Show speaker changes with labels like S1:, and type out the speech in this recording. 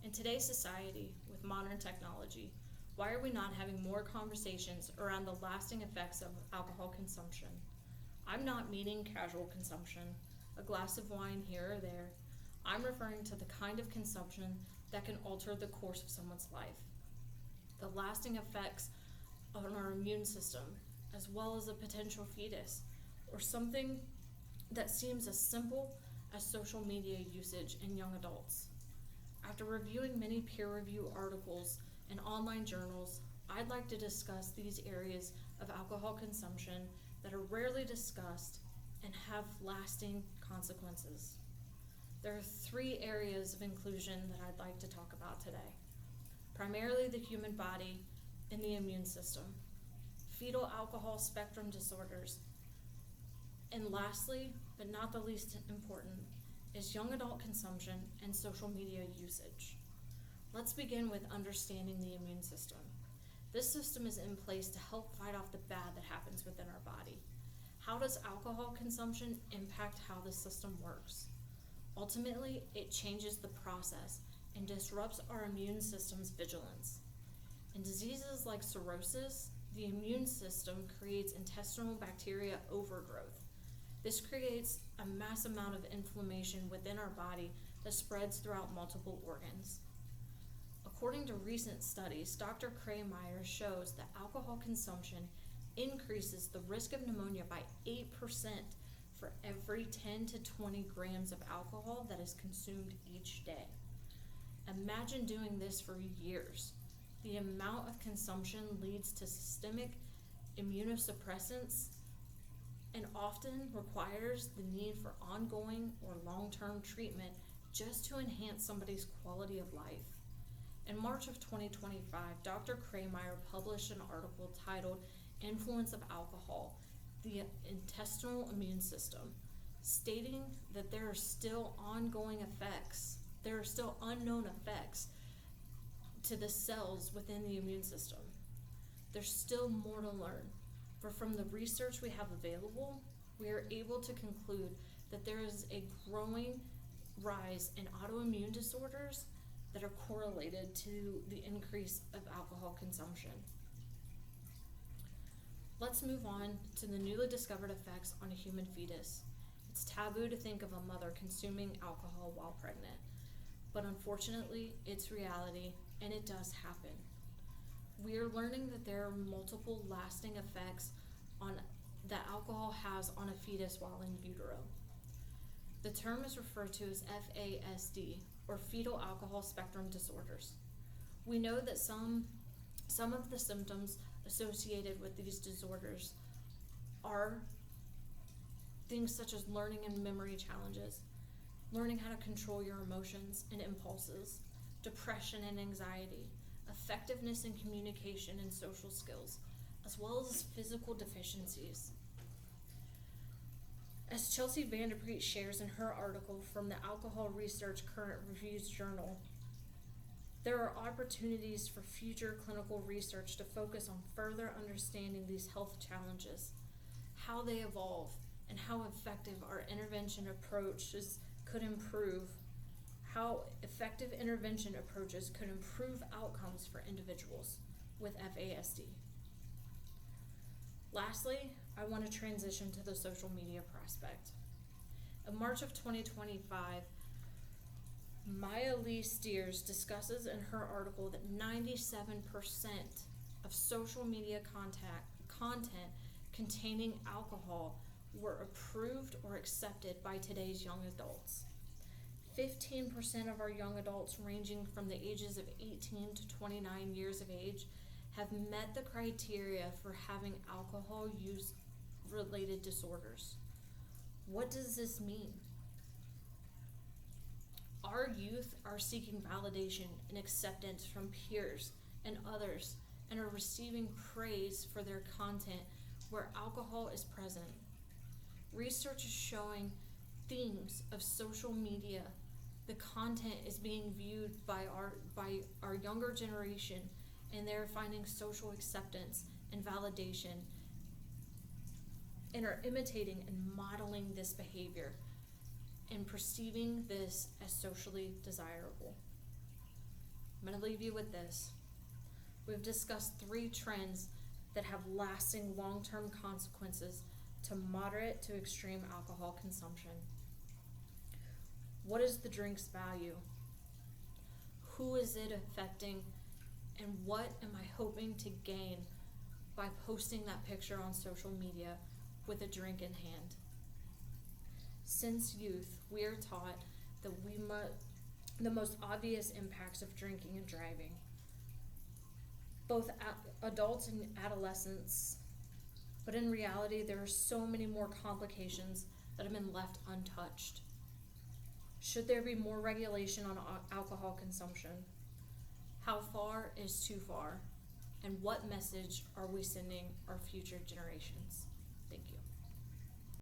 S1: In today's society, with modern technology, why are we not having more conversations around the lasting effects of alcohol consumption? I'm not meaning casual consumption, a glass of wine here or there. I'm referring to the kind of consumption that can alter the course of someone's life, the lasting effects on our immune system, as well as a potential fetus, or something that seems as simple as social media usage in young adults. After reviewing many peer-reviewed articles and online journals, I'd like to discuss these areas of alcohol consumption that are rarely discussed and have lasting consequences. There are 3 areas of inclusion that I'd like to talk about today. Primarily the human body and the immune system, fetal alcohol spectrum disorders, and lastly, but not the least important, is young adult consumption and social media usage. Let's begin with understanding the immune system. This system is in place to help fight off the bad that happens within our body. How does alcohol consumption impact how the system works? Ultimately, it changes the process and disrupts our immune system's vigilance. In diseases like cirrhosis, the immune system creates intestinal bacteria overgrowth. This creates a mass amount of inflammation within our body that spreads throughout multiple organs. According to recent studies, Dr. Kremeyer shows that alcohol consumption increases the risk of pneumonia by 8% for every 10 to 20 grams of alcohol that is consumed each day. Imagine doing this for years. The amount of consumption leads to systemic immunosuppressants and often requires the need for ongoing or long-term treatment just to enhance somebody's quality of life. In March of 2025, Dr. Kremeyer published an article titled Influence of Alcohol, the Intestinal Immune System, stating that there are still ongoing effects, there are still unknown effects to the cells within the immune system. There's still more to learn. But from the research we have available, we are able to conclude that there is a growing rise in autoimmune disorders that are correlated to the increase of alcohol consumption. Let's move on to the newly discovered effects on a human fetus. It's taboo to think of a mother consuming alcohol while pregnant, but unfortunately, it's reality and it does happen. We are learning that there are multiple lasting effects that alcohol has on a fetus while in utero. The term is referred to as FASD, or fetal alcohol spectrum disorders. We know that some of the symptoms associated with these disorders are things such as learning and memory challenges, learning how to control your emotions and impulses, depression and anxiety, effectiveness in communication and social skills, as well as physical deficiencies. As Chelsea Vanderpreet shares in her article from the Alcohol Research Current Reviews Journal, there are opportunities for future clinical research to focus on further understanding these health challenges, how they evolve, and how effective our intervention approaches could improve outcomes for individuals with FASD. Lastly, I want to transition to the social media prospect. In March of 2025, Maya Lee Steers discusses in her article that 97% of social media content containing alcohol were approved or accepted by today's young adults. 15% of our young adults ranging from the ages of 18 to 29 years of age have met the criteria for having alcohol use related disorders. What does this mean? Our youth are seeking validation and acceptance from peers and others and are receiving praise for their content where alcohol is present. Research is showing themes of social media. The content is being viewed by our younger generation, and they're finding social acceptance and validation and are imitating and modeling this behavior and perceiving this as socially desirable. I'm going to leave you with this. We've discussed 3 trends that have lasting long-term consequences to moderate to extreme alcohol consumption. What is the drink's value? Who is it affecting? And what am I hoping to gain by posting that picture on social media with a drink in hand? Since youth, we are taught that the most obvious impacts of drinking and driving. Both adults and adolescents, but in reality, there are so many more complications that have been left untouched. Should there be more regulation on alcohol consumption? How far is too far? And what message are we sending our future generations?